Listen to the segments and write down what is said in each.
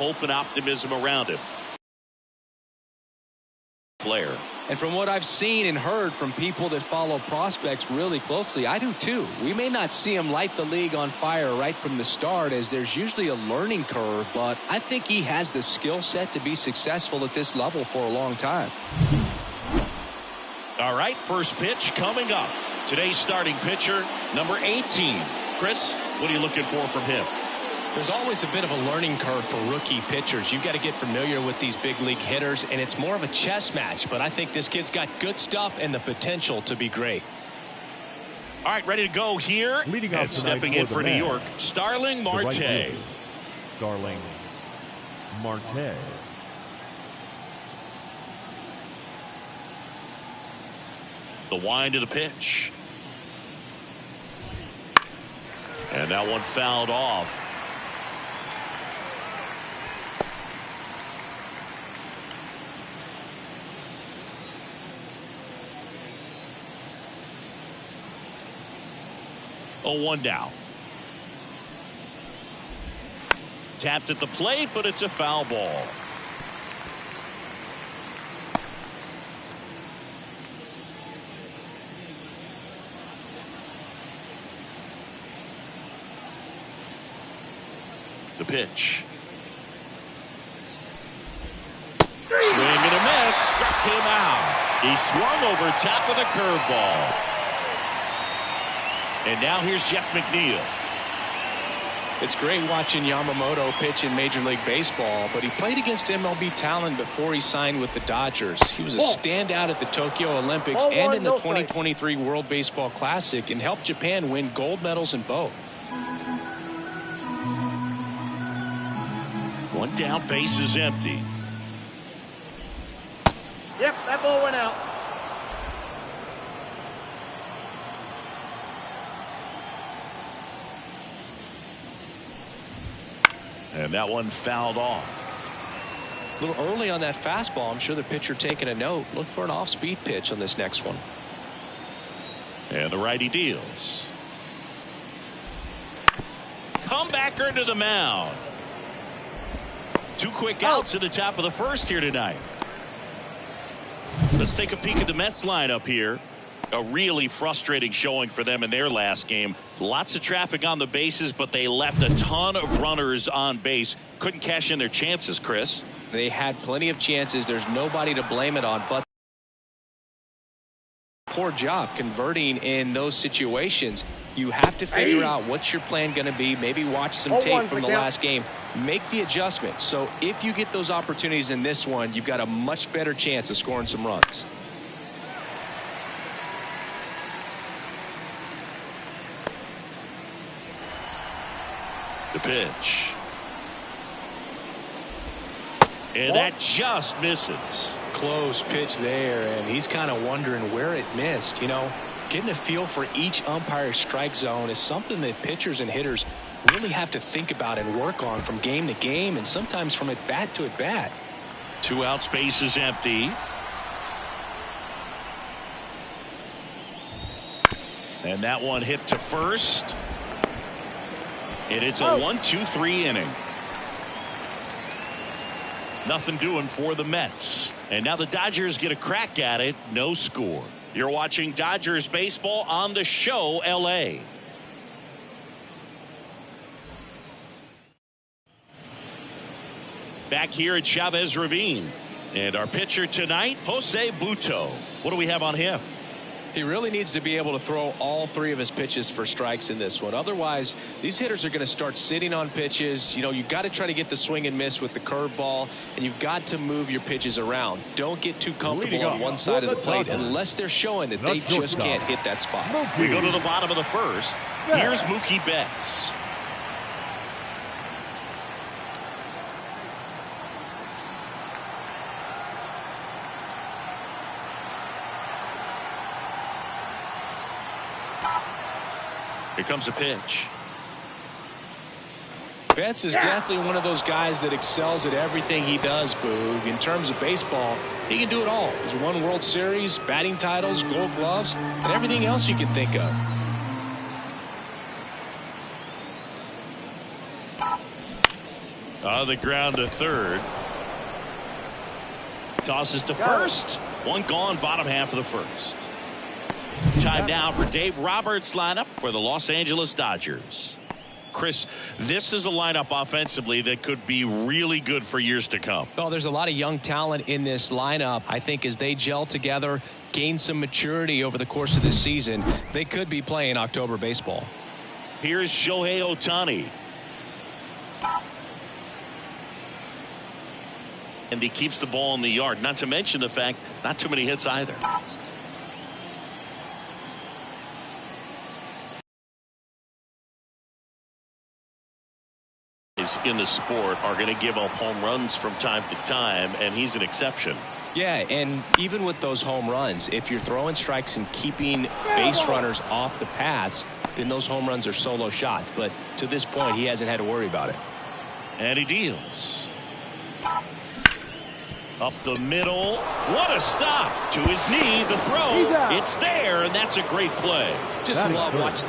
hope and optimism around him. Player. And from what I've seen and heard from people that follow prospects really closely, I do too. We may not see him light the league on fire right from the start, as there's usually a learning curve, but I think he has the skill set to be successful at this level for a long time. All right, first pitch coming up. Today's starting pitcher, number 18. Chris, what are you looking for from him? There's always a bit of a learning curve for rookie pitchers. You've got to get familiar with these big league hitters, and it's more of a chess match. But I think this kid's got good stuff and the potential to be great. All right, ready to go here. Leading and stepping in for New York, Starling Marte. Right, Starling Marte. The wind of the pitch. And that one fouled off. Oh, 1 down. Tapped at the plate, but it's a foul ball. The pitch. Swing and a miss. Struck him out. He swung over top of the curveball. And now here's Jeff McNeil. It's great watching Yamamoto pitch in Major League Baseball, but he played against MLB talent before he signed with the Dodgers. He was a standout at the Tokyo Olympics and in the 2023 World Baseball Classic, and helped Japan win gold medals in both. One down, base is empty. Yep, that ball went out. And that one fouled off. A little early on that fastball. I'm sure the pitcher taking a note. Look for an off-speed pitch on this next one. And the righty deals. Comebacker to the mound. 2 quick outs at the top of the first here tonight. Let's take a peek at the Mets lineup here. A really frustrating showing for them in their last game. Lots of traffic on the bases, but they left a ton of runners on base. Couldn't cash in their chances, Chris. They had plenty of chances. There's nobody to blame it on, but poor job converting in those situations. You have to figure out what's your plan going to be. Maybe watch some tape from the last game. Make the adjustment. So if you get those opportunities in this one, you've got a much better chance of scoring some runs. The pitch. And that just misses. Close pitch there, and he's kind of wondering where it missed. You know, getting a feel for each umpire's strike zone is something that pitchers and hitters really have to think about and work on from game to game, and sometimes from at bat to at bat. 2 outs, base is empty. And that one hit to first. And it's a 1-2-3 inning. Nothing doing for the Mets. And now the Dodgers get a crack at it. No score. You're watching Dodgers baseball on the show LA. Back here at Chavez Ravine. And our pitcher tonight, Jose Butto. What do we have on him? He really needs to be able to throw all 3 of his pitches for strikes in this one. Otherwise, these hitters are going to start sitting on pitches. You know, you've got to try to get the swing and miss with the curveball, and you've got to move your pitches around. Don't get too comfortable on one side of the plate unless they're showing that they just can't hit that spot. We go to the bottom of the first. Here's Mookie Betts. Here comes a pitch. Betts is definitely one of those guys that excels at everything he does, Boog. In terms of baseball, he can do it all. He's won World Series, batting titles, gold gloves, and everything else you can think of. On the ground to third. Tosses to first. One gone, bottom half of the first. Time now for Dave Roberts' lineup for the Los Angeles Dodgers. Chris, this is a lineup offensively that could be really good for years to come. Well, there's a lot of young talent in this lineup. I think as they gel together, gain some maturity over the course of this season, they could be playing October baseball. Here's Shohei Ohtani. And he keeps the ball in the yard, not to mention the fact not too many hits either. In the sport are going to give up home runs from time to time, and he's an exception. Yeah, and even with those home runs, if you're throwing strikes and keeping base runners off the paths, then those home runs are solo shots. But to this point, he hasn't had to worry about it. And he deals. Up the middle. What a stop. To his knee, the throw. It's there, and that's a great play. Just love watching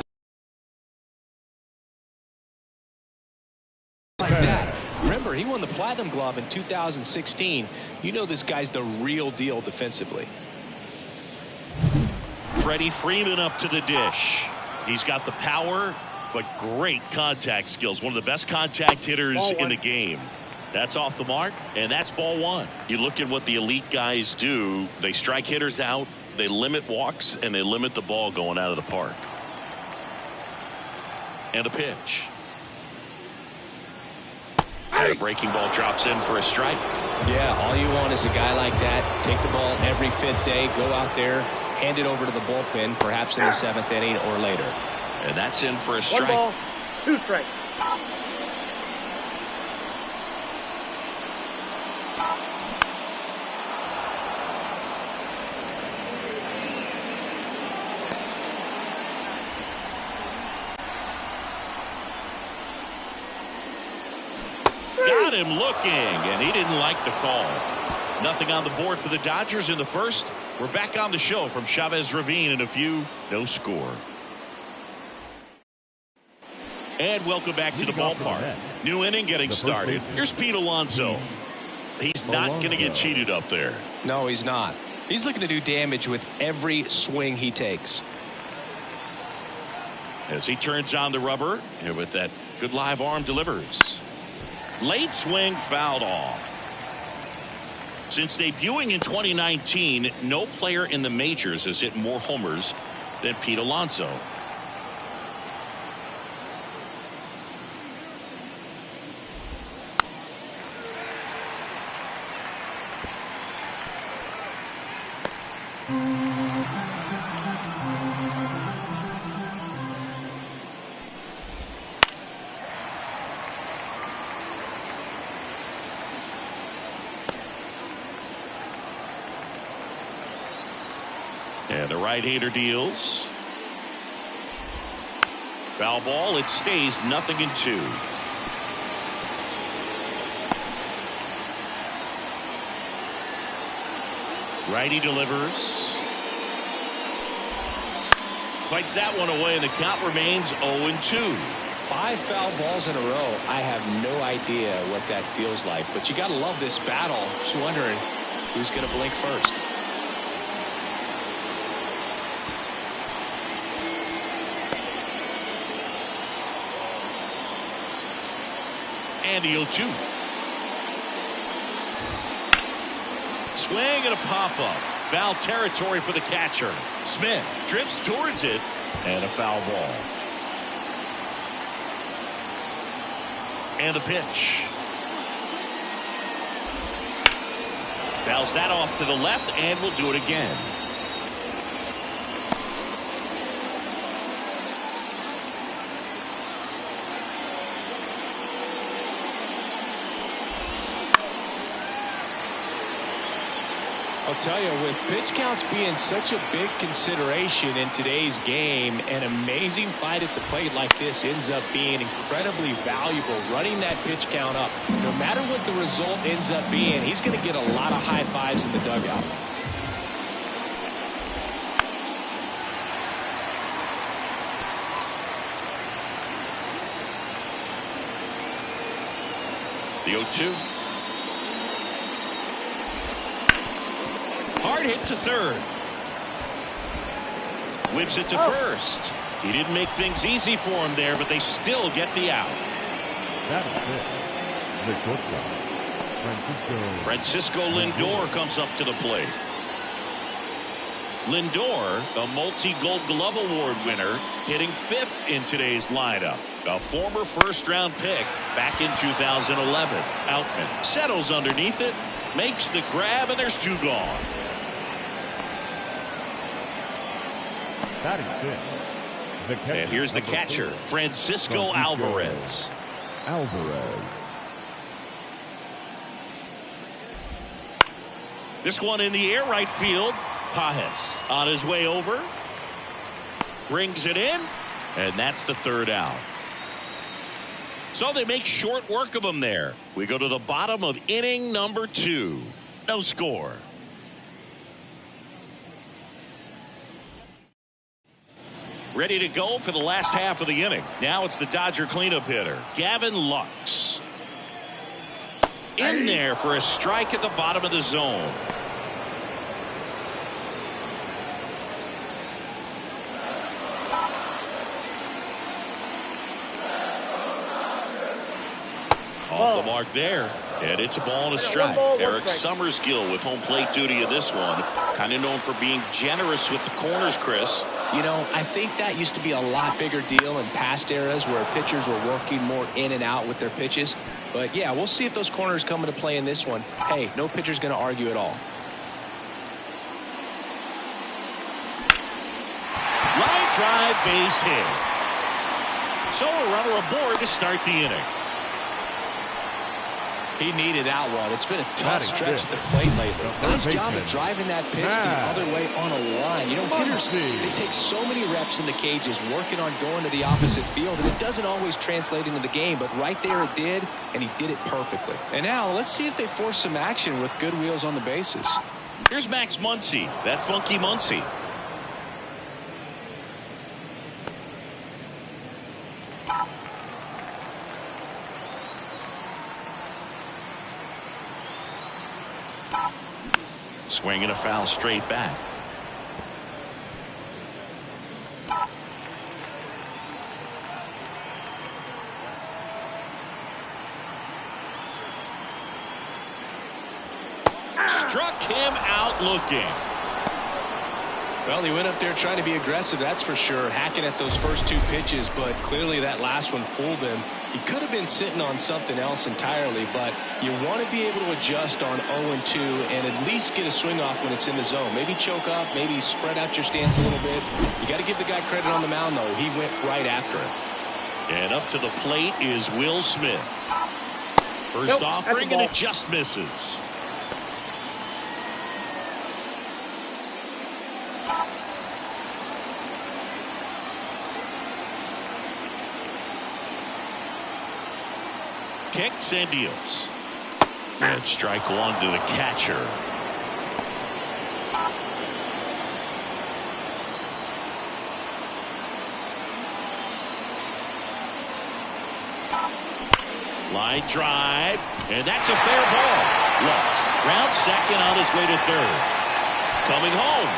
like that. Remember, he won the Platinum Glove in 2016. You know this guy's the real deal defensively. Freddie Freeman up to the dish. He's got the power, but great contact skills. One of the best contact hitters in the game. That's off the mark, and that's ball one. You look at what the elite guys do. They strike hitters out, they limit walks, and they limit the ball going out of the park. And a pitch. And a breaking ball drops in for a strike. Yeah, all you want is a guy like that. Take the ball every fifth day, go out there, hand it over to the bullpen, perhaps in the seventh inning or later. And that's in for a strike. 1 ball, 2 strikes. Got him looking, and he didn't like the call. Nothing on the board for the Dodgers in the first. We're back on the show from Chavez Ravine in a few. No score. And welcome back to the ballpark. New inning getting started. Here's Pete Alonso. He's not going to get cheated up there. No, he's not. He's looking to do damage with every swing he takes. As he turns on the rubber, and with that good live arm delivers. Late swing fouled off. Since debuting in 2019, no player in the majors has hit more homers than Pete Alonso. And the right-hander deals. Foul ball. It stays 0-2. Righty delivers. Fights that one away, and the count remains 0-2. 5 foul balls in a row. I have no idea what that feels like, but you got to love this battle. Just wondering who's going to blink first. And the 0-2. Swing and a pop-up. Foul territory for the catcher. Smith drifts towards it, and a foul ball. And the pitch. Fouls that off to the left, and will do it again. I'll tell you, with pitch counts being such a big consideration in today's game, an amazing fight at the plate like this ends up being incredibly valuable. Running that pitch count up, no matter what the result ends up being, he's going to get a lot of high fives in the dugout. The The 0-2. Hard hit to third. Whips it to first. He didn't make things easy for him there, but they still get the out. That is it. The shortstop, Francisco Lindor comes up to the plate. Lindor, a multi-Gold Glove Award winner, hitting 5th in today's lineup. A former first-round pick back in 2011. Outman settles underneath it, makes the grab, and there's 2 gone. that is it. The catcher, And here's the catcher, Francisco Alvarez. This one in the air, right field. Pages on his way over. Brings it in. And that's the 3rd out. So they make short work of him there. We go to the bottom of inning number 2. No score. Ready to go for the last half of the inning. Now it's the Dodger cleanup hitter, Gavin Lux. In there for a strike at the bottom of the zone. Off the mark there. And it's a ball and a strike. Eric Summersgill with home plate duty in this one. Kind of known for being generous with the corners, Chris. You know, I think that used to be a lot bigger deal in past eras where pitchers were working more in and out with their pitches. But yeah, we'll see if those corners come into play in this one. Hey, no pitcher's going to argue at all. Line drive, base hit. So a runner aboard to start the inning. He needed that one. It's been a tough stretch at the plate lately. Nice job of driving that pitch the other way on a line. You know, hitters, they take so many reps in the cages working on going to the opposite field, and it doesn't always translate into the game, but right there it did, and he did it perfectly. And now let's see if they force some action with good wheels on the bases. Here's Max Muncy, that funky Muncy. Swinging a foul straight back. Struck him out looking. Well, he went up there trying to be aggressive, that's for sure, hacking at those first 2 pitches, but clearly that last one fooled him. He could have been sitting on something else entirely, but you want to be able to adjust on 0-2 and at least get a swing off when it's in the zone. Maybe choke up, maybe spread out your stance a little bit. You got to give the guy credit on the mound, though. He went right after it. And up to the plate is Will Smith. First offering, and it just misses. Kicks and deals. And strike 1 to the catcher. Line drive, and that's a fair ball. Lux round second on his way to third. Coming home.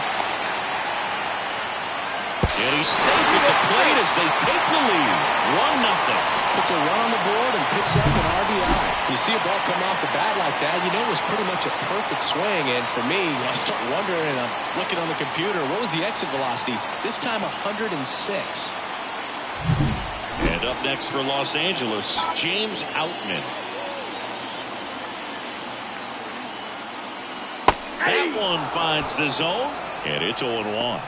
And he's safe at the plate as they take the lead. 1-0. Puts a run on the board and picks up an RBI. You see a ball come off the bat like that, you know it was pretty much a perfect swing. And for me, I start wondering, and I'm looking on the computer, what was the exit velocity? This time 106. And up next for Los Angeles, James Outman. That one finds the zone, and it's 0-1.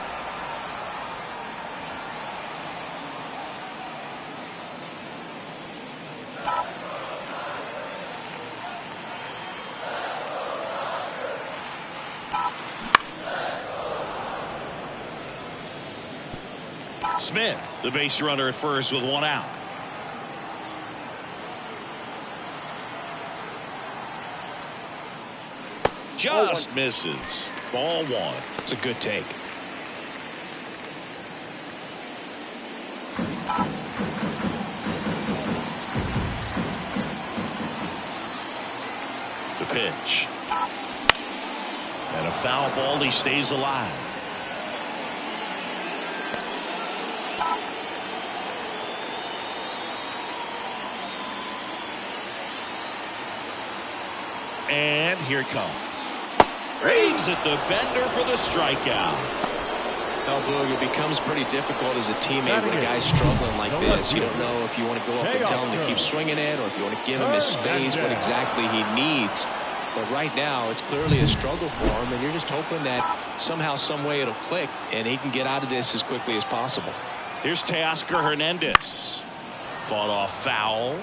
Smith, the base runner at first with 1 out. Just misses. Ball 1. It's a good take. The pitch. And a foul ball. He stays alive. And here it comes. Aims at the bender for the strikeout. Well, Boog, it becomes pretty difficult as a teammate when a guy's struggling like this. You don't know if you want to go up and tell him to keep swinging it, or if you want to give him his space, what exactly he needs. But right now, it's clearly a struggle for him, and you're just hoping that somehow, some way it'll click, and he can get out of this as quickly as possible. Here's Teoscar Hernandez. Fought off foul.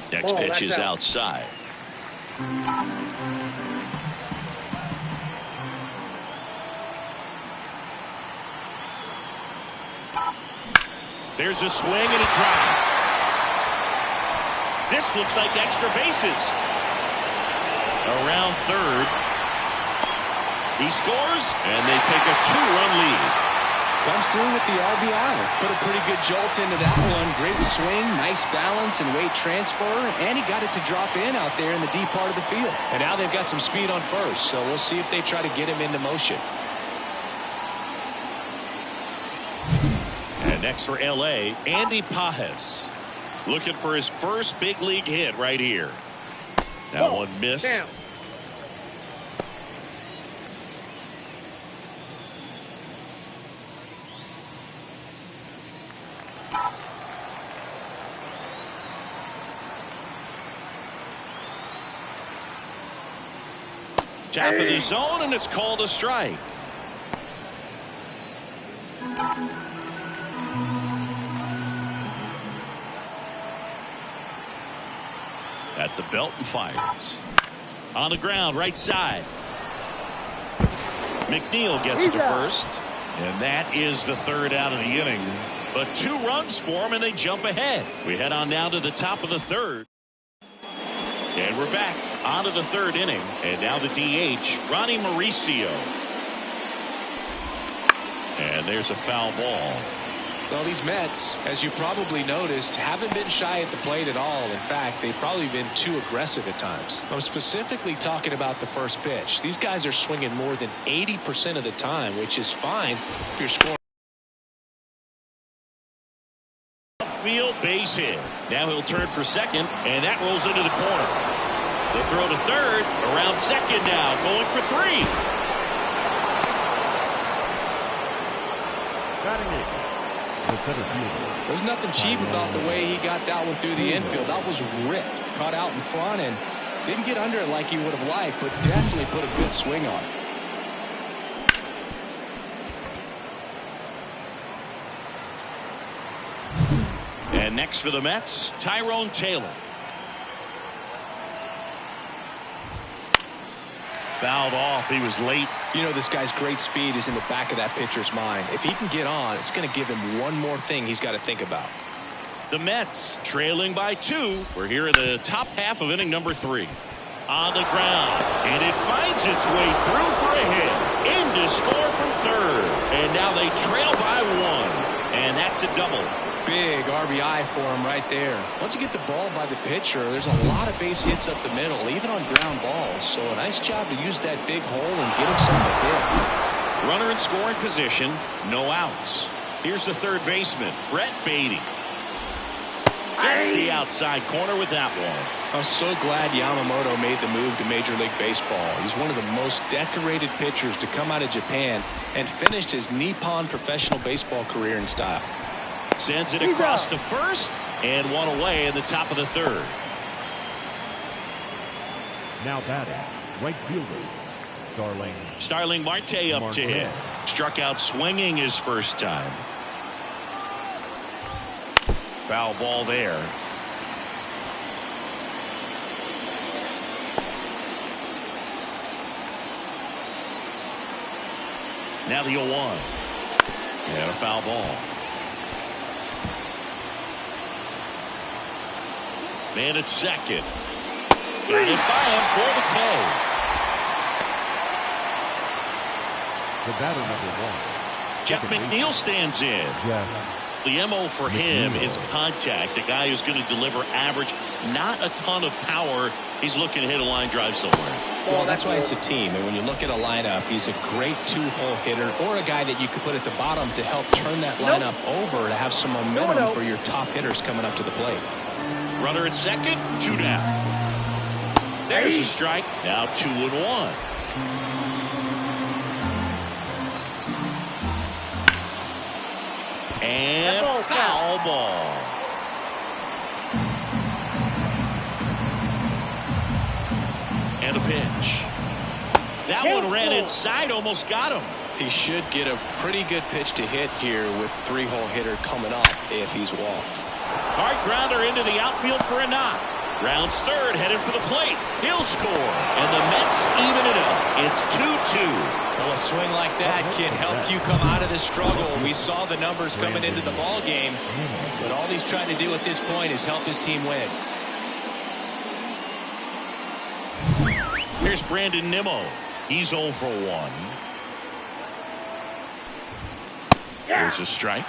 Next pitch is outside. There's a swing and a drive. This looks like extra bases. Around third. He scores, and they take a 2-run lead. Comes through with the RBI. Put a pretty good jolt into that one. Great swing, nice balance and weight transfer, and he got it to drop in out there in the deep part of the field. And now they've got some speed on first, so we'll see if they try to get him into motion. And next for L.A., Andy Pages. Looking for his first big league hit right here. That one missed. Down. Top of the zone, and it's called a strike. At the belt and fires. On the ground, right side. McNeil gets to first. And that is the third out of the inning. But 2 runs for him, and they jump ahead. We head on down to the top of the third. And we're back onto the third inning. And now the DH, Ronnie Mauricio. And there's a foul ball. Well, these Mets, as you probably noticed, haven't been shy at the plate at all. In fact, they've probably been too aggressive at times. I'm specifically talking about the first pitch. These guys are swinging more than 80% of the time, which is fine if you're scoring. Field base hit. Now he'll turn for second, and that rolls into the corner. They throw to third, around second now, going for 3. Batting eighth, the center fielder. There's nothing cheap about the way he got that one through the infield. That was ripped, caught out in front, and didn't get under it like he would have liked, but definitely put a good swing on it. And next for the Mets, Tyrone Taylor. Fouled off. He was late. You know, this guy's great speed is in the back of that pitcher's mind. If he can get on, it's going to give him one more thing he's got to think about. The Mets trailing by 2. We're here in the top half of inning number 3. On the ground, and it finds its way through for a hit. In to score from third. And now they trail by 1. And that's a double. Big RBI for him right there. Once you get the ball by the pitcher, there's a lot of base hits up the middle, even on ground balls. So a nice job to use that big hole and get himself a hit. Runner in scoring position, no outs. Here's the third baseman, Brett Beatty. That's the outside corner with that one. I'm so glad Yamamoto made the move to Major League Baseball. He's one of the most decorated pitchers to come out of Japan and finished his Nippon professional baseball career in style. Sends it across to first, and 1 away in the top of the third. Now batting, right fielder, Starling Marte up to hit. Struck out swinging his first time. Foul ball there. Now the 0-1. And a foul ball. Man at second. Got it by him for the K. The batter number 1. Jeff McNeil stands in. The MO for him is contact. A guy who's going to deliver average, not a ton of power. He's looking to hit a line drive somewhere. Well, that's why it's a team. And when you look at a lineup, he's a great two-hole hitter or a guy that you could put at the bottom to help turn that lineup over to have some momentum for your top hitters coming up to the plate. Runner at second, 2 down. There's a strike. Now 2-1. And foul ball. And a pitch. That one ran inside, almost got him. He should get a pretty good pitch to hit here with three-hole hitter coming up if he's walked. Hard grounder into the outfield for a knock. Rounds third, headed for the plate. He'll score, and the Mets even it up. It's 2-2. Well, a swing like that can help you come out of this struggle. We saw the numbers coming into the ball game, but all he's trying to do at this point is help his team win. Here's Brandon Nimmo. He's 0 for 1. There's a strike.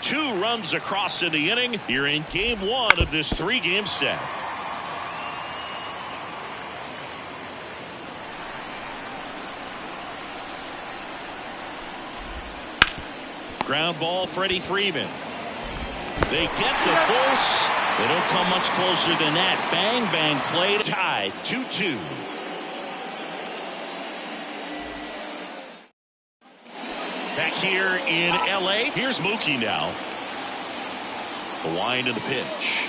Two runs across in the inning. You're in game 1 of this 3-game set. Ground ball, Freddie Freeman. They get the force. They don't come much closer than that. Bang, bang, play. Tied 2-2. Back here in L.A., here's Mookie now. The wind of the pitch.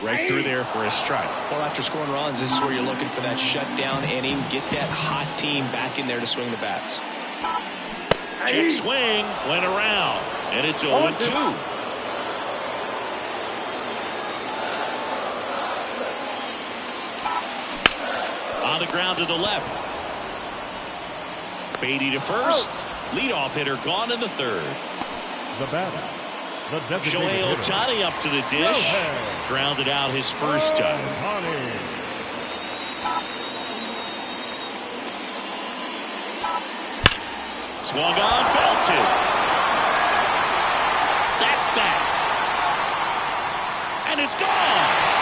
Right through there for a strike. Well, after scoring runs, this is where you're looking for that shutdown inning. Get that hot team back in there to swing the bats. Check swing, went around, and it's 0-2. On the ground to the left. Beatty to first. Leadoff hitter gone in the third. The batter, the Shohei Ohtani up to the dish. Grounded out his first time. Swung on, belted. That's back. And it's gone.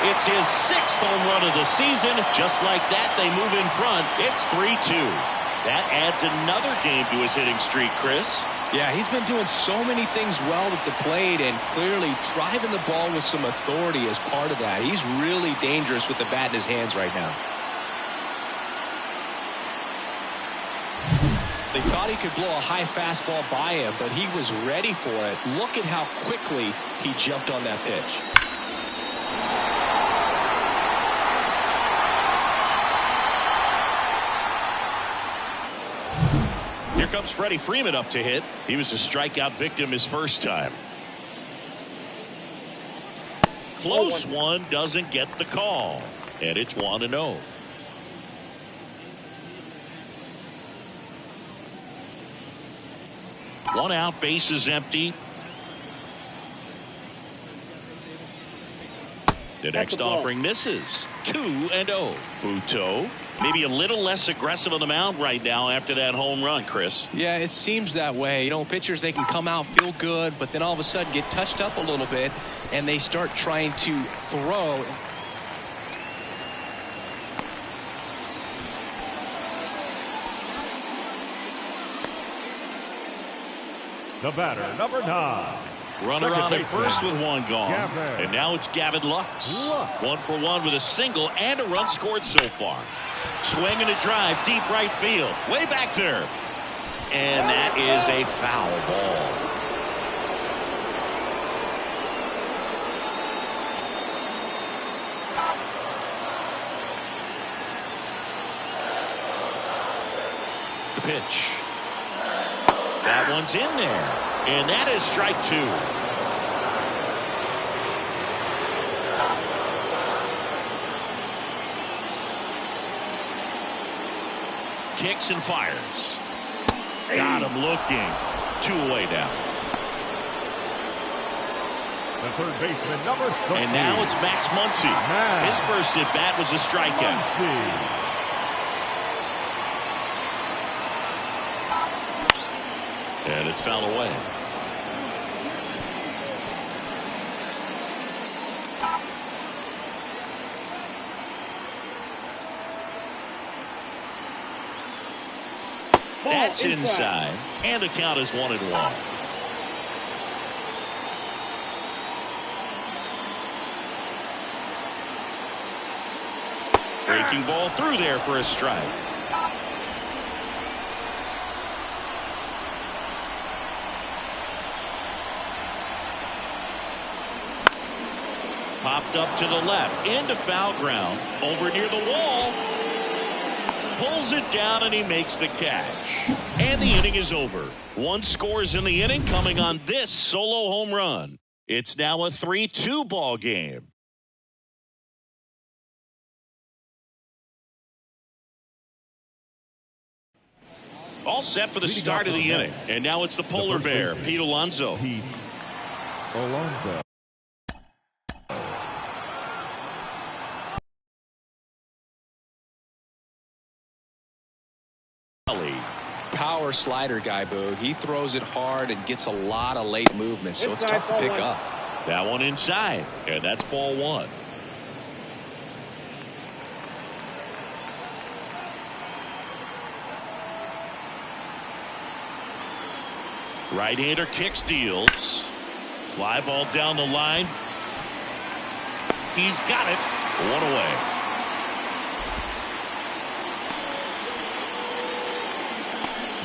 It's his 6th home run of the season. Just like that, they move in front. It's 3-2. That adds another game to his hitting streak, Chris. Yeah, he's been doing so many things well at the plate and clearly driving the ball with some authority as part of that. He's really dangerous with the bat in his hands right now. They thought he could blow a high fastball by him, but he was ready for it. Look at how quickly he jumped on that pitch. Here comes Freddie Freeman up to hit. He was a strikeout victim his first time. Close one, doesn't get the call. And it's 1-0. One out, bases empty. The next offering misses. 2-0. Buto. Maybe a little less aggressive on the mound right now after that home run, Chris. Yeah, it seems that way. You know, pitchers, they can come out, feel good, but then all of a sudden get touched up a little bit, and they start trying to throw. The batter, number 9. Runner on at first with one gone. And now it's Gavin Lux. 1 for 1 with a single and a run scored so far. Swing and a drive, deep right field. Way back there. And that is a foul ball. The pitch. That one's in there. And that is strike 2. Kicks and fires. Got him looking. 2 away now. The third baseman, number 30. And now it's Max Muncy. His first at bat was a strikeout. And it's fouled away. That's inside. And the count is 1-1. Breaking ball through there for a strike. Popped up to the left into foul ground. Over near the wall. Pulls it down and he makes the catch. And the inning is over. One scores in the inning coming on this solo home run. It's now a 3-2 ball game. All set for the start of the inning. And now it's the polar bear, Pete Alonso. Power slider guy, Boog. He throws it hard and gets a lot of late movement, so it's tough to pick up. That one inside, and that's ball one. Right-hander kicks, deals. Fly ball down the line. He's got it. One away.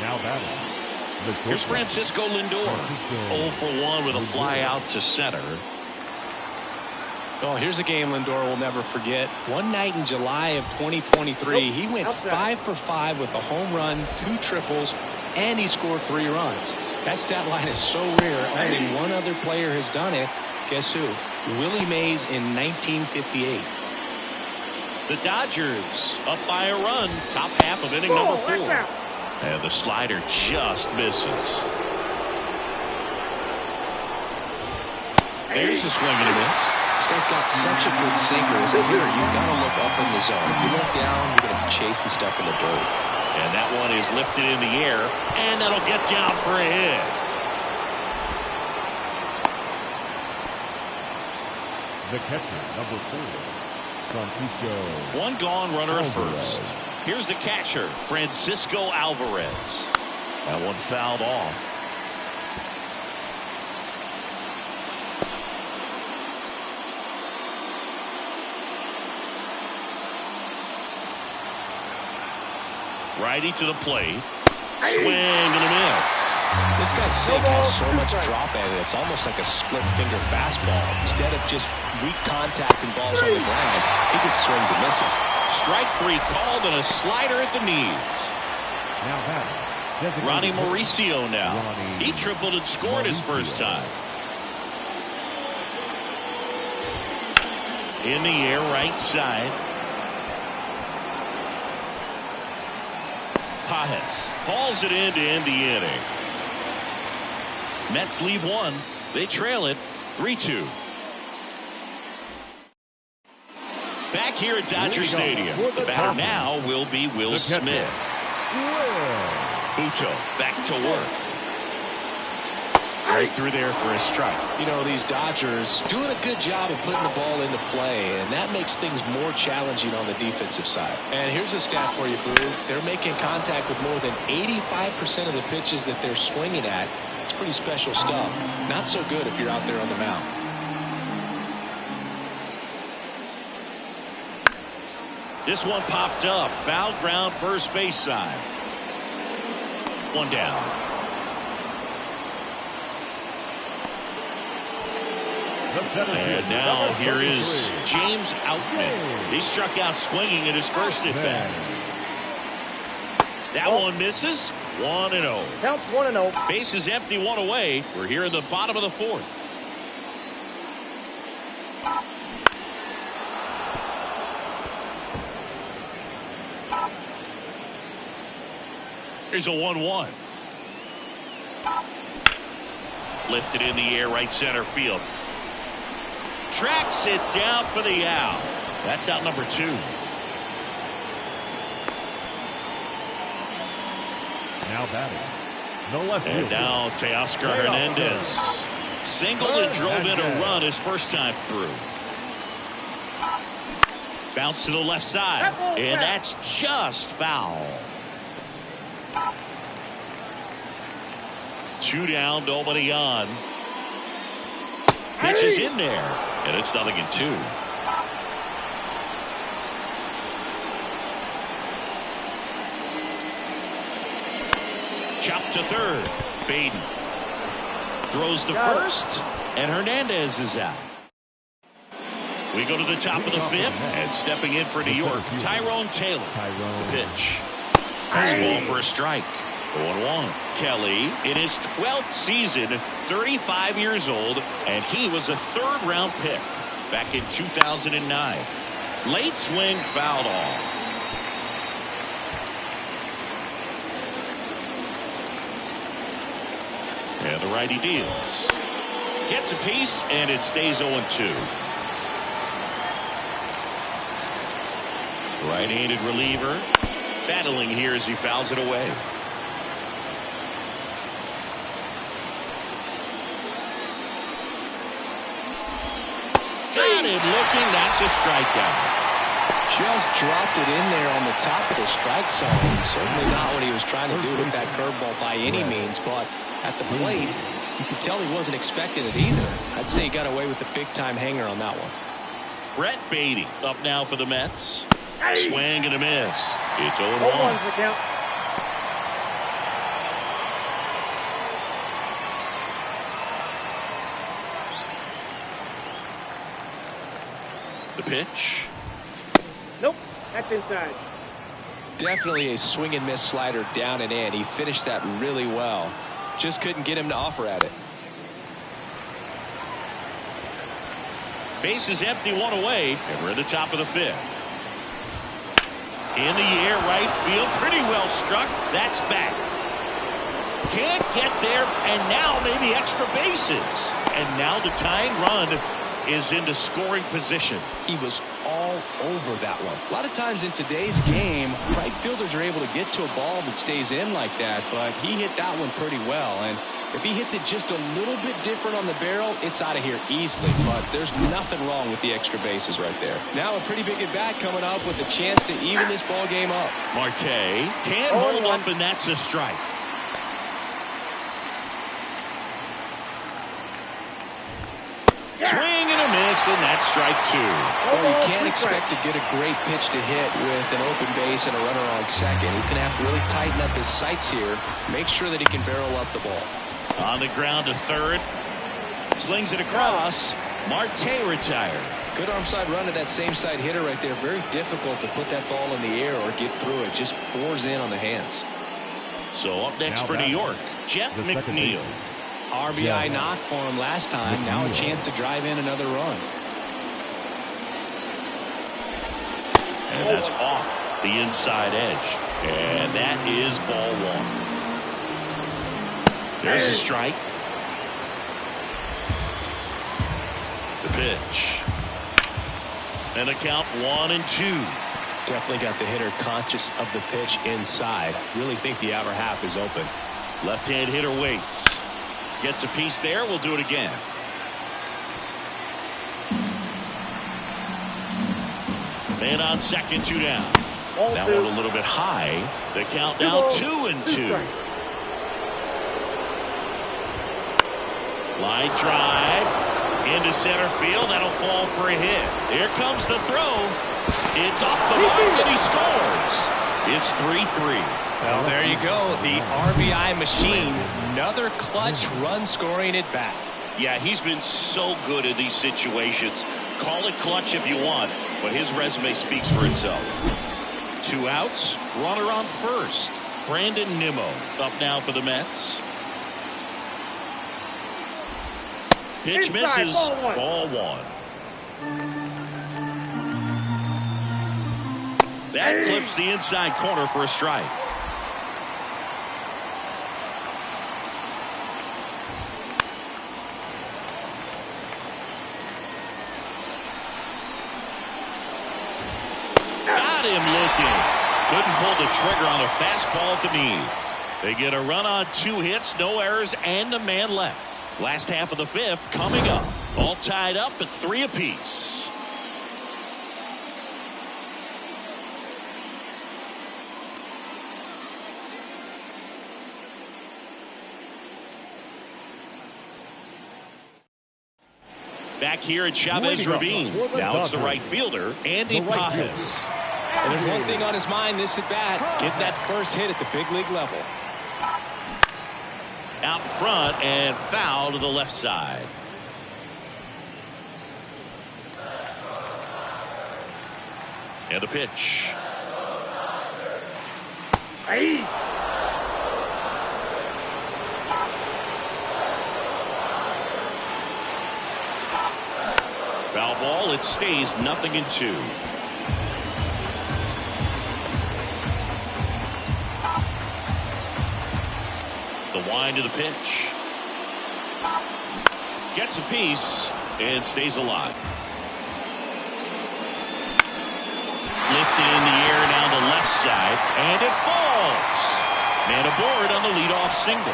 Now batting. Here's Francisco Lindor. 0 for 1 with a fly out to center. Oh, here's a game Lindor will never forget. One night in July of 2023, he went 5 for 5 with a home run, 2 triples, and he scored 3 runs. That stat line is so rare. Only one other player has done it. Guess who? Willie Mays in 1958. The Dodgers up by a run. Top half of inning number 4. And the slider just misses. There's a swing and a miss. This guy's got such a good sinker. As a hitter, you've got to look up in the zone. If you look down, you're going to be chasing stuff in the dirt. And that one is lifted in the air, and that'll get down for a hit. The catcher, number 4, Francisco. One gone, runner at Alvarez. first. Here's the catcher, Francisco Alvarez. That one fouled off. Righty to the plate. Swing and a miss. This guy's sink has so much drop in it. It's almost like a split finger fastball. Instead of just weak contact and balls on the ground, he gets swings and misses. Strike 3 called and a slider at the knees. Now batting. Ronnie Mauricio now. He tripled and scored his first time. In the air, right side. Pajes hauls it in to end the inning. Mets leave 1. They trail it 3-2. Back here at Dodger Stadium. The batter now will be Will Smith. Buto back to work. Right through there for a strike. You know, these Dodgers doing a good job of putting the ball into play, and that makes things more challenging on the defensive side. And here's a stat for you, Boo. They're making contact with more than 85% of the pitches that they're swinging at. It's pretty special stuff. Not so good if you're out there on the mound. This one popped up. Foul ground, first base side. One down. And now here is James Outman. He struck out swinging at his first at bat. That one misses. 1-0. Counts 1-0. Base is empty, 1 away. We're here in the bottom of the 4th. Here's a 1-1. Lifted in the air, right center field. Tracks it down for the out. That's out number 2. Now batting. The left And fielder. now Teoscar Hernandez. Singled and drove in a run his first time through. Bounce to the left side. And that's just foul. 2 down, nobody on. Pitch is in there. And it's 0-2. Chop to third. Baden throws to first, and Hernandez is out. We go to the top of the 5th, and stepping in for New York, Tyrone Taylor. The pitch. Fastball for a strike. 0-1. Kelly in his 12th season, 35 years old, and he was a 3rd-round pick back in 2009. Late swing fouled off. And the righty deals. Gets a piece, and it stays 0-2. Right-handed reliever battling here as he fouls it away. Got it looking. That's a strikeout. Just dropped it in there on the top of the strike zone. Certainly not what he was trying to do with that curveball by any means, but at the plate, you could tell he wasn't expecting it either. I'd say he got away with a big-time hanger on that one. Brett Baty up now for the Mets. Swing and a miss. It's 0-1. The count. The pitch. Nope, that's inside. Definitely a swing and miss slider down and in. He finished that really well. Just couldn't get him to offer at it. Base is empty, 1 away, and we're at the top of the 5th. In the air, right field, pretty well struck. That's back. Can't get there, and now maybe extra bases. And now the tying run is into scoring position. He was all over that one. A lot of times in today's game, right fielders are able to get to a ball that stays in like that, but he hit that one pretty well. And if he hits it just a little bit different on the barrel, it's out of here easily. But there's nothing wrong with the extra bases right there. Now a pretty big at bat coming up with a chance to even this ball game up. Marte can't hold up, and that's a strike. Swing and a miss, and that's strike 2. Well, you can't expect to get a great pitch to hit with an open base and a runner on second. He's going to have to really tighten up his sights here, make sure that he can barrel up the ball. On the ground to third. Slings it across. Marte retired. Good arm side run to that same side hitter right there. Very difficult to put that ball in the air or get through it. Just bores in on the hands. So up next Now for New York, Jeff the second McNeil. baseman. RBI knock for him last time. Now a chance to drive in another run. And that's off the inside edge. And that is ball 1. There's a strike. The pitch. And the count 1-2. Definitely got the hitter conscious of the pitch inside. Really think the outer half is open. Left-hand hitter waits. Gets a piece there. We'll do it again. Man on second, 2 down. That one a little bit high. The count now 2-2. Line drive into center field. That'll fall for a hit. Here comes the throw. It's off the mark and he scores. It's 3-3. Well, there you go. The RBI machine. Another clutch run scoring at bat. Yeah, he's been so good in these situations. Call it clutch if you want, but his resume speaks for itself. 2 outs, runner on first. Brandon Nimmo up now for the Mets. Pitch misses. Ball 1. That clips the inside corner for a strike. him looking. Couldn't pull the trigger on a fastball at the knees. They get a run on 2 hits, no errors, and a man left. Last half of the 5th coming up. All tied up at 3 apiece. Back here at Chavez Ravine. Now it's the right fielder, Andy Pajes. And there's one thing on his mind this at bat, getting that first hit at the big league level. Out in front and foul to the left side. And the pitch. Hey. Foul ball. It stays 0-2. The wind to the pitch. Gets a piece and stays alive. Lifted in the air down the left side, and it falls. Man aboard on the leadoff single.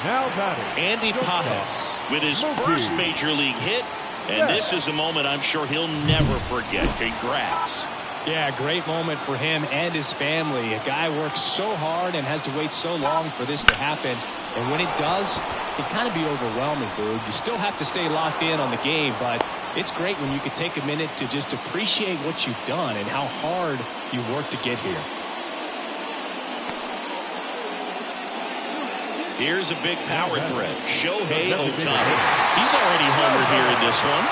Now batting, Andy Pajes with his first major league hit, and this is a moment I'm sure he'll never forget. Congrats. Yeah, great moment for him and his family. A guy works so hard and has to wait so long for this to happen. And when it does, it can kind of be overwhelming, Boog. You still have to stay locked in on the game, but it's great when you can take a minute to just appreciate what you've done and how hard you worked to get here. Here's a big power threat. Shohei Ohtani. He's already homered here in this one.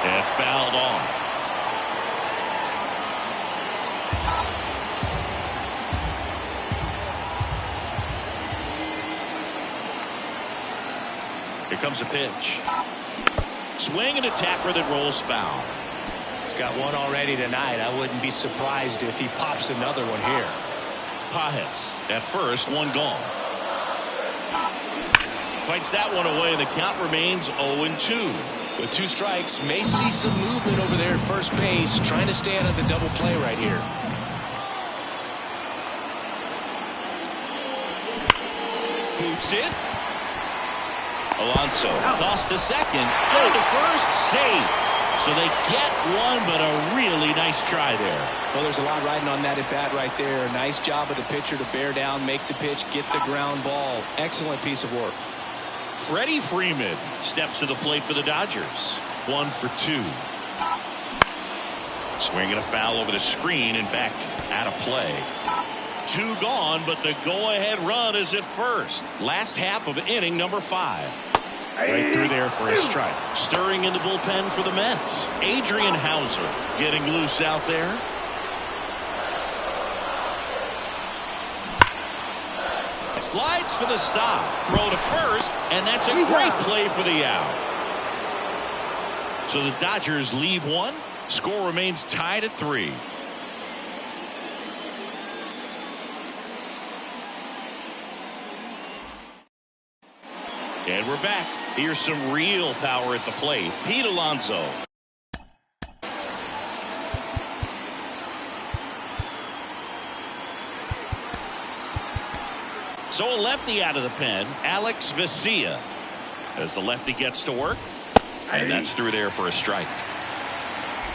And fouled off. Here comes a pitch. Swing and a tapper that rolls foul. He's got one already tonight. I wouldn't be surprised if he pops another one here. Pajes at first, one gone. Fights that one away, and the count remains 0-2. With 2 strikes, may see some movement over there at first base, trying to stay out of the double play right here. Boots it. Alonso tossed to second. Go to first. Save. So they get one, but a really nice try there. Well, there's a lot riding on that at bat right there. Nice job of the pitcher to bear down, make the pitch, get the ground ball. Excellent piece of work. Freddie Freeman steps to the plate for the Dodgers. 1 for 2. Swinging a foul over the screen and back out of play. 2 gone, but the go-ahead run is at first. Last half of inning number 5. Right through there for a strike. Stirring in the bullpen for the Mets. Adrian Hauser getting loose out there. Slides for the stop. Throw to first, and that's a great play for the out. So the Dodgers leave one. Score remains tied at 3. And we're back. Here's some real power at the plate. Pete Alonso. So a lefty out of the pen, Alex Vesia, as the lefty gets to work. And that's through there for a strike.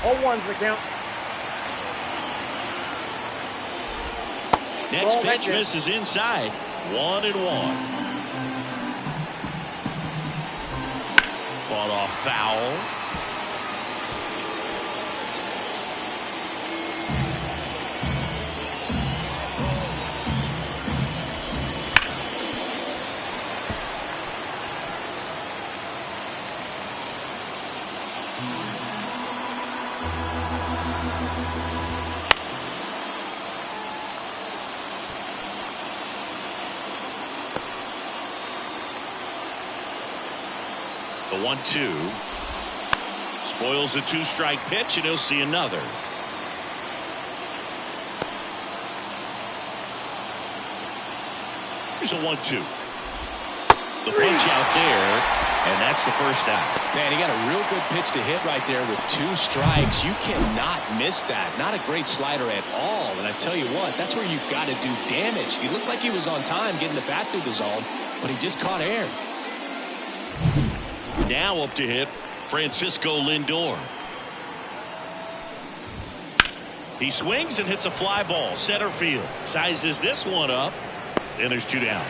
0-1's the count. Next pitch misses inside. 1-1. Fought off foul. The 1-2 spoils the 2-strike pitch, and he'll see another. Here's a 1-2. The punch out there. And that's the first out. Man, he got a real good pitch to hit right there with 2 strikes. You cannot miss that. Not a great slider at all. And I tell you what, that's where you've got to do damage. He looked like he was on time getting the bat through the zone, but he just caught air. Now up to hit, Francisco Lindor. He swings and hits a fly ball center field. Sizes this one up, and there's 2 down.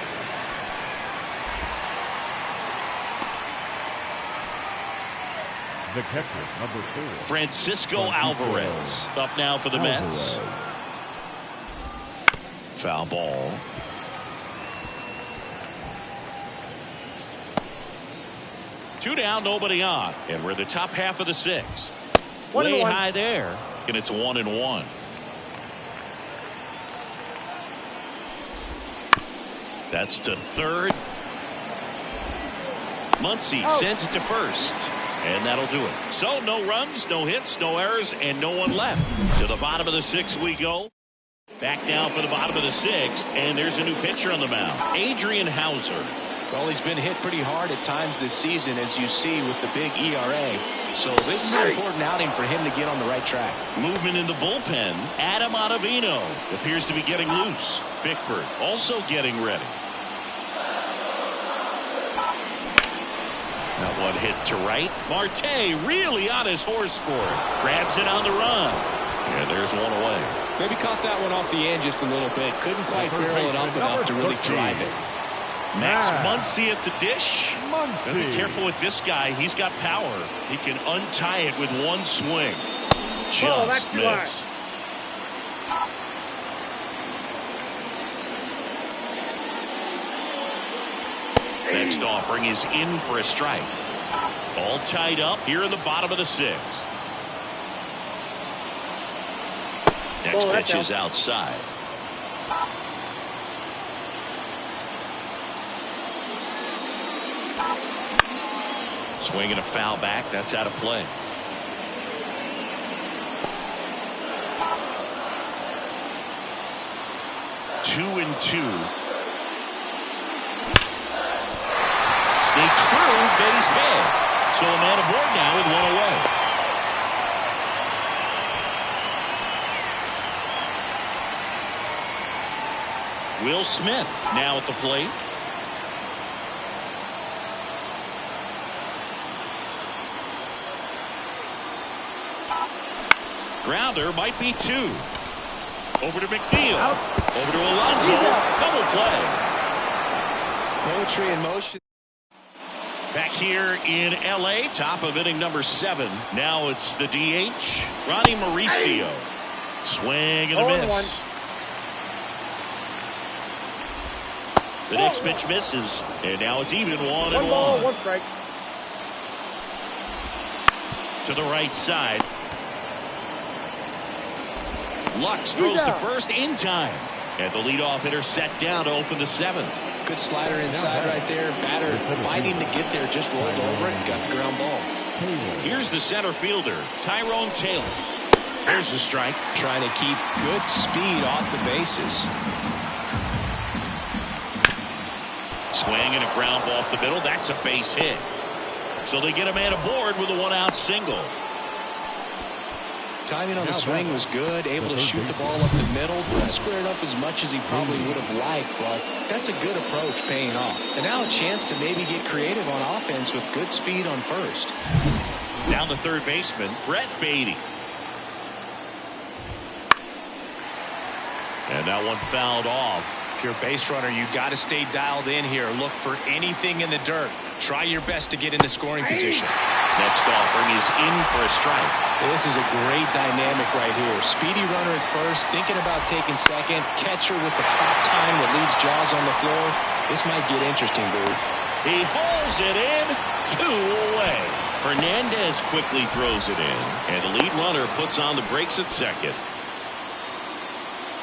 The catcher, number 4. Francisco Alvarez up now for the Mets. Foul ball. Two down, nobody on, and we're the top half of the 6th. Way high there, and it's 1-1. That's to third. Muncy sends it to first. And that'll do it. So no runs, no hits, no errors, and no one left. To the bottom of the 6th we go. Back now for the bottom of the 6th, and there's a new pitcher on the mound, Adrian Hauser. Well, he's been hit pretty hard at times this season, as you see with the big ERA. So this is an important outing for him to get on the right track. Movement in the bullpen. Adam Ottavino appears to be getting loose. Bickford also getting ready. That one hit to right. Marte really on his horse for it. Grabs it on the run. And there's one away. Maybe caught that one off the end just a little bit. Couldn't quite barrel it up enough to really drive it. Max Muncy at the dish. Be careful with this guy. He's got power. He can untie it with one swing. Just missed. Next offering is in for a strike. All tied up here in the bottom of the 6th. Next pitch is outside. Swinging a foul back. That's out of play. Two and 2. Sneaks through, base hit. So a man aboard now with one away. Will Smith now at the plate. Grounder might be 2. Over to McNeil. Over to Alonso. Double play. Poetry in motion. Back here in L.A., top of inning number 7. Now it's the DH, Ronnie Mauricio. Swing and a miss. The next pitch misses, and now it's even 1-1. 1 ball, 1 strike. To the right side. Lux throws to first in time. And the leadoff hitter set down to open the 7th. Good slider inside right there. Batter fighting to get there. Just rolled over it and got the ground ball. Here's the center fielder, Tyrone Taylor. There's the strike. Trying to keep good speed off the bases. Swing and a ground ball up the middle. That's a base hit. So they get a man aboard with a 1-out single. Timing on the swing was good, able to shoot the ball up the middle, not squared up as much as he probably would have liked, but that's a good approach paying off. And now a chance to maybe get creative on offense with good speed on first. Down the third baseman, Brett Beatty. And that one fouled off. If you're a base runner, you got to stay dialed in here. Look for anything in the dirt. Try your best to get in the scoring position. Next offering is in for a strike. This is a great dynamic right here. Speedy runner at first, thinking about taking second. Catcher with the pop time that leaves Jaws on the floor. This might get interesting, dude. He hauls it in, 2 away. Hernandez quickly throws it in, and the lead runner puts on the brakes at second.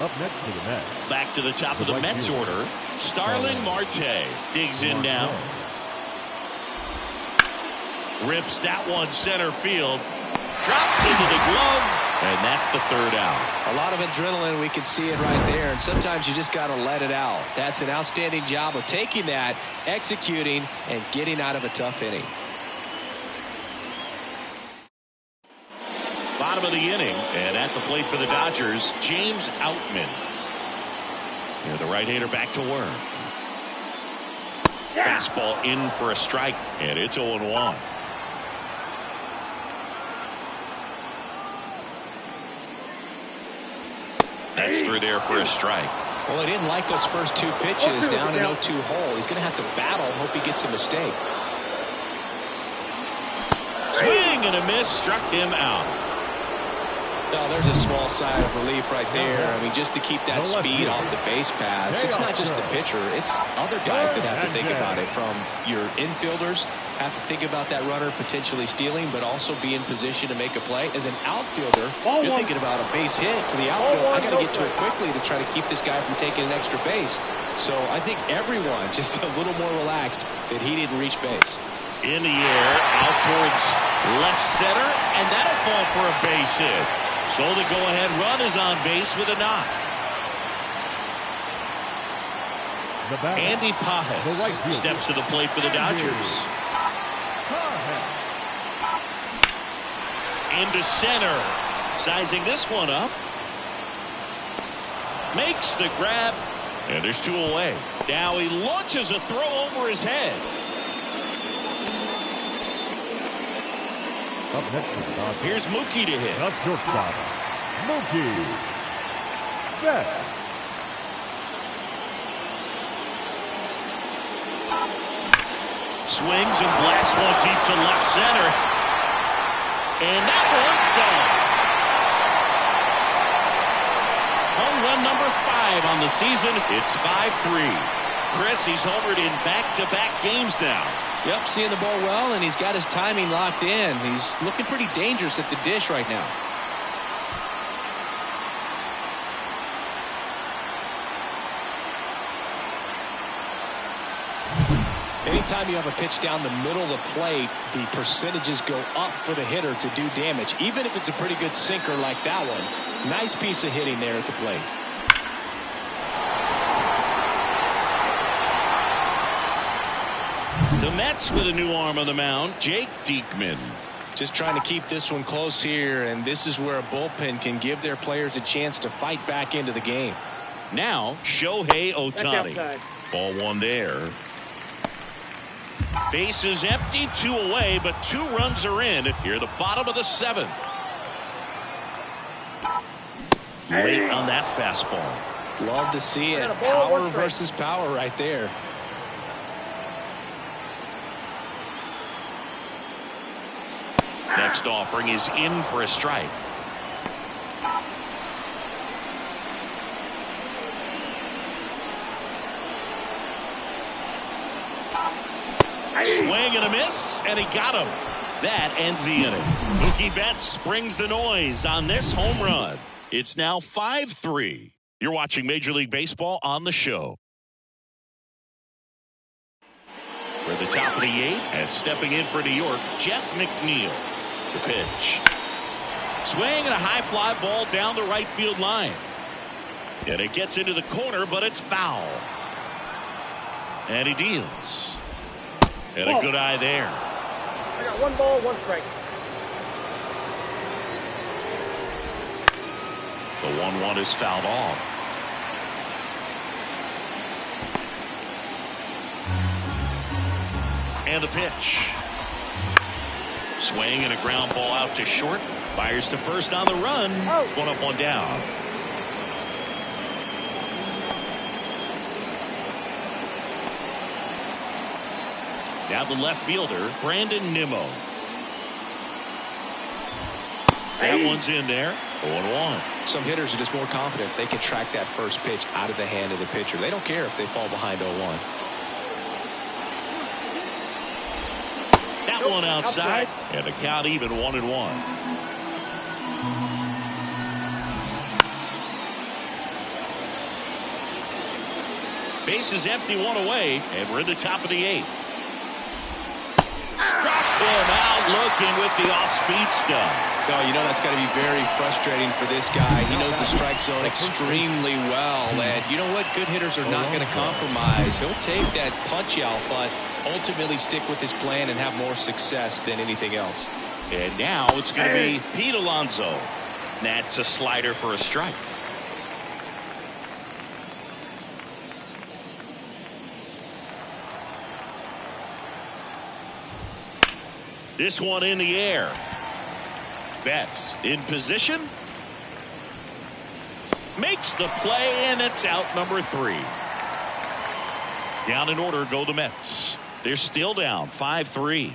Up next to the Mets. Back to the top of the Mets order. Starling Marte digs in now. Rips that one center field. Drops into the glove. And that's the third out. A lot of adrenaline. We can see it right there. And sometimes you just got to let it out. That's an outstanding job of taking that, executing, and getting out of a tough inning. Bottom of the inning, and at the plate for the Dodgers, James Outman. Here, the right-hander back to work. Fastball in for a strike, and it's 0-1. That's through there for a strike. Well, he didn't like those first two pitches down an 0-2 hole. He's going to have to battle. Hope he gets a mistake. Swing and a miss, struck him out. Oh, there's a small sigh of relief right there. I mean, just to keep that speed off the base paths. It's not just the pitcher. It's other guys that have to think about it. From your infielders have to think about that runner potentially stealing, but also be in position to make a play. As an outfielder, you're thinking about a base hit to the outfield. I got to get to it quickly to try to keep this guy from taking an extra base. So I think everyone just a little more relaxed that he didn't reach base. In the air, out towards left center, and that'll fall for a base hit. So the go-ahead run is on base with a knock. Andy Pajes steps to the plate for the Dodgers. Into center. Sizing this one up. Makes the grab. And there's two away. Now he launches a throw over his head. Up next, here's Mookie to hit. the shortstop, Mookie Betts. Swings and blasts one deep to left center. And that one's gone. Home run number 5 on the season. It's 5-3. Chris, he's homered in back-to-back games now. Yep, seeing the ball well, and he's got his timing locked in. He's looking pretty dangerous at the dish right now. Anytime you have a pitch down the middle of the plate, the percentages go up for the hitter to do damage, even if it's a pretty good sinker like that one. Nice piece of hitting there at the plate. The Mets with a new arm on the mound, Jake Diekman. Just trying to keep this one close here, and this is where a bullpen can give their players a chance to fight back into the game. Now, Shohei Ohtani. Ball one there. Base is empty, 2 away, but 2 runs are in. Here, the bottom of the 7th. Late on that fastball. Love to see it. Power versus power right there. Next offering is in for a strike. Swing and a miss, and he got him. That ends the inning. Mookie Betts brings the noise on this home run. It's now 5-3. You're watching Major League Baseball on the show. We're at the top of the 8th, and stepping in for New York, Jeff McNeil. The pitch. Swing and a high fly ball down the right field line. And it gets into the corner, but it's foul. And he deals. And a good eye there. I got 1 ball, 1 strike. The 1-1 is fouled off. And the pitch. Swing and a ground ball out to short. Fires to first on the run. 1 up, 1 down. Now the left fielder, Brandon Nimmo. That one's in there. 0-1. Some hitters are just more confident they can track that first pitch out of the hand of the pitcher. They don't care if they fall behind 0-1. That one outside, and the count even 1-1. Base is empty, 1 away, and we're in the top of the 8th. Struck him out looking with the off-speed stuff. No, you know that's got to be very frustrating for this guy. He knows the strike zone extremely well. And you know what? Good hitters are not going to compromise. He'll take that punch out, but ultimately stick with his plan and have more success than anything else. And now it's going to be Pete Alonso. That's a slider for a strike. This one in the air. Betts in position. Makes the play, and it's out number 3. Down in order go the Mets. They're still down 5-3.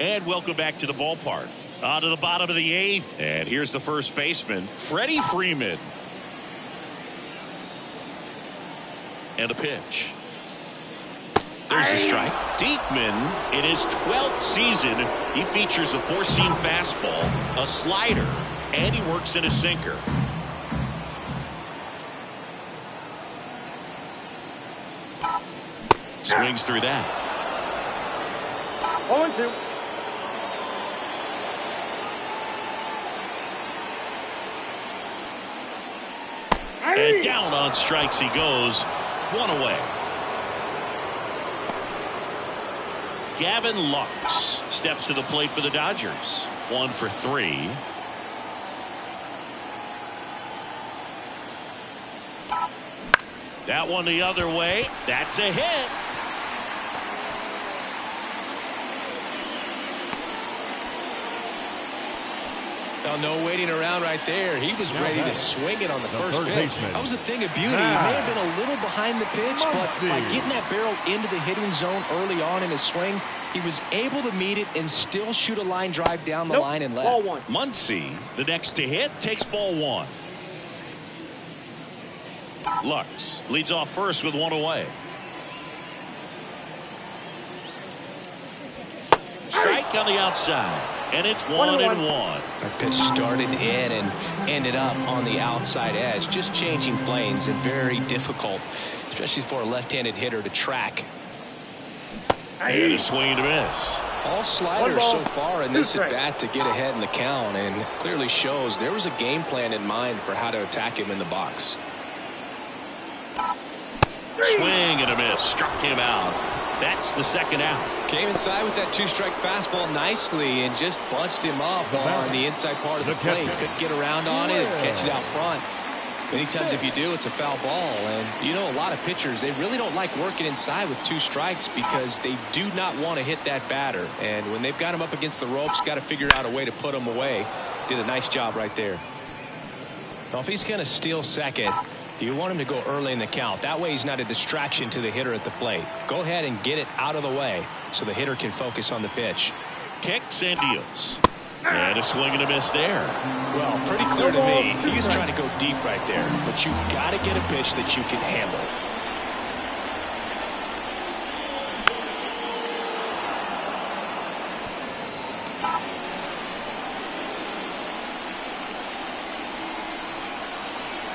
And welcome back to the ballpark. On to the bottom of the 8th. And here's the first baseman, Freddie Freeman. And a pitch. There's a strike. Diekman, in his 12th season, he features a 4-seam fastball, a slider, and he works in a sinker. Swings through that. 0-2. And down on strikes he goes. 1 away. Gavin Lux steps to the plate for the Dodgers. 1 for 3. That one the other way. That's a hit. Now, no waiting around right there. He was ready to swing it on the first pitch. That was a thing of beauty. He may have been a little behind the pitch, but by getting that barrel into the hitting zone early on in his swing, he was able to meet it and still shoot a line drive down the line and left. Ball 1. Muncy, the next to hit, takes ball 1. Lux leads off first with 1 away. Strike on the outside, and it's 1-1. That pitch started in and ended up on the outside edge, just changing planes, and very difficult, especially for a left-handed hitter to track. And a swing and a miss. All sliders so far in this at bat to get ahead in the count, and clearly shows there was a game plan in mind for how to attack him in the box. Swing and a miss. Struck him out. That's the second out. Came inside with that 2-strike fastball nicely and just bunched him up on the inside part of the plate. Couldn't get around on it and catch it out front. Many times if you do, it's a foul ball. And you know, a lot of pitchers, they really don't like working inside with 2 strikes because they do not want to hit that batter. And when they've got him up against the ropes, got to figure out a way to put him away. Did a nice job right there. Now, if he's going to steal second, you want him to go early in the count. That way he's not a distraction to the hitter at the plate. Go ahead and get it out of the way so the hitter can focus on the pitch. Kicks and deals. And a swing and a miss there. Well, pretty clear to me. He was trying to go deep right there. But you got to get a pitch that you can handle.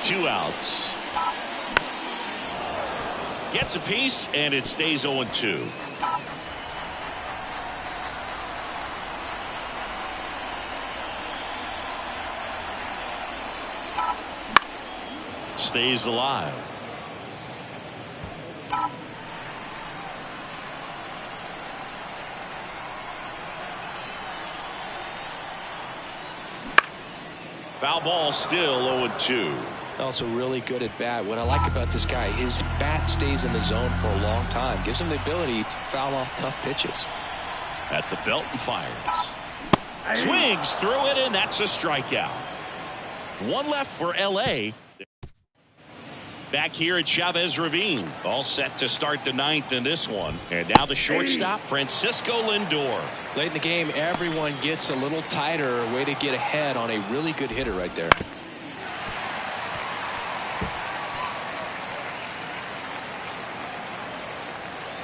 Two outs. Gets a piece, and it stays 0-2. Stays alive. Foul ball, still 0-2. Also really good at bat. What I like about this guy, his bat stays in the zone for a long time. Gives him the ability to foul off tough pitches. At the belt and fires. Swings through it, and that's a strikeout. One left for L.A. Back here at Chavez Ravine. All set to start the 9th in this one. And now the shortstop, Francisco Lindor. Late in the game, everyone gets a little tighter. Way to get ahead on a really good hitter right there.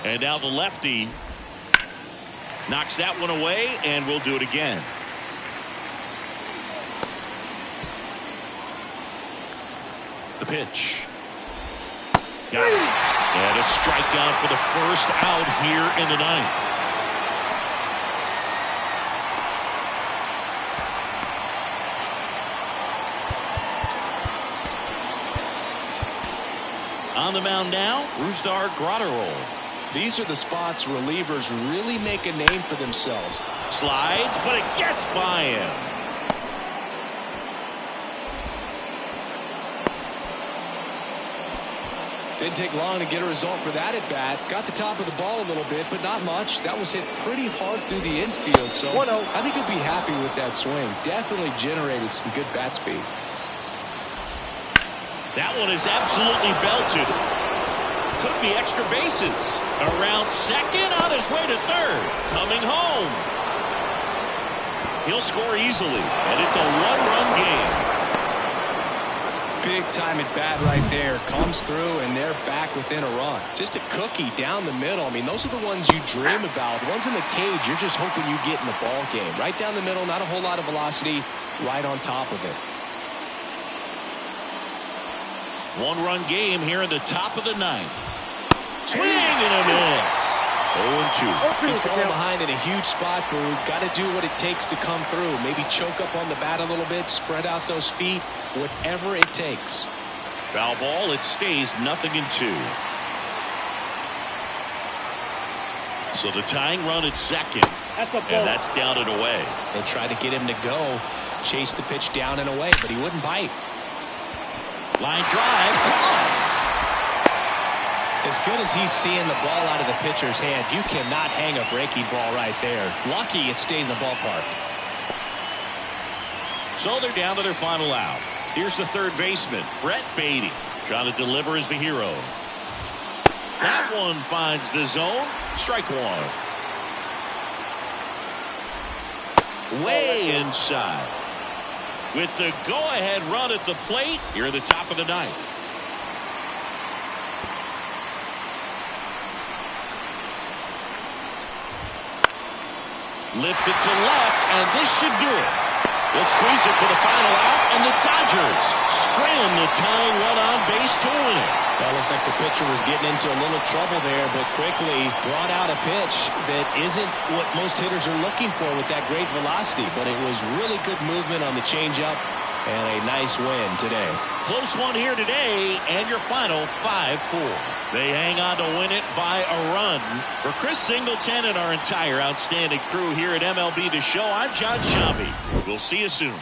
And now the lefty knocks that one away, and we'll do it again. The pitch. Got it. And a strikeout for the first out here in the ninth. On the mound now, Rusdar Grotterol. These are the spots relievers really make a name for themselves. Slides, but it gets by him. Didn't take long to get a result for that at bat. Got the top of the ball a little bit, but not much. That was hit pretty hard through the infield, so I think he'll be happy with that swing. Definitely generated some good bat speed. That one is absolutely belted. Could be extra bases. Around second, on his way to third. Coming home. He'll score easily, and it's a one-run game. Big time at bat right there. Comes through, and they're back within a run. Just a cookie down the middle. I mean, those are the ones you dream about. The ones in the cage, you're just hoping you get in the ball game. Right down the middle, not a whole lot of velocity. Right on top of it. One-run game here in the top of the ninth. Swing and a miss. 0-2. He's falling behind in a huge spot, but we've got to do what it takes to come through. Maybe choke up on the bat a little bit, spread out those feet, whatever it takes. Foul ball, it stays 0-2. So the tying run at second. And that's down and away. They tried to get him to go, chase the pitch down and away, but he wouldn't bite. Line drive. As good as he's seeing the ball out of the pitcher's hand, you cannot hang a breaking ball right there. Lucky it stayed in the ballpark. So they're down to their final out. Here's the third baseman, Brett Beatty, trying to deliver as the hero. That one finds the zone. Strike one. Way inside. With the go-ahead run at the plate here at the top of the ninth. Lifted to left, and this should do it. They'll squeeze it for the final out, and the Dodgers strand the tying run on base to win it. Well, looked like the pitcher was getting into a little trouble there, but quickly brought out a pitch that isn't what most hitters are looking for with that great velocity. But it was really good movement on the changeup, and a nice win today. Close one here today, and your final 5-4. They hang on to win it by a run. For Chris Singleton and our entire outstanding crew here at MLB The Show, I'm John Shambi. We'll see you soon.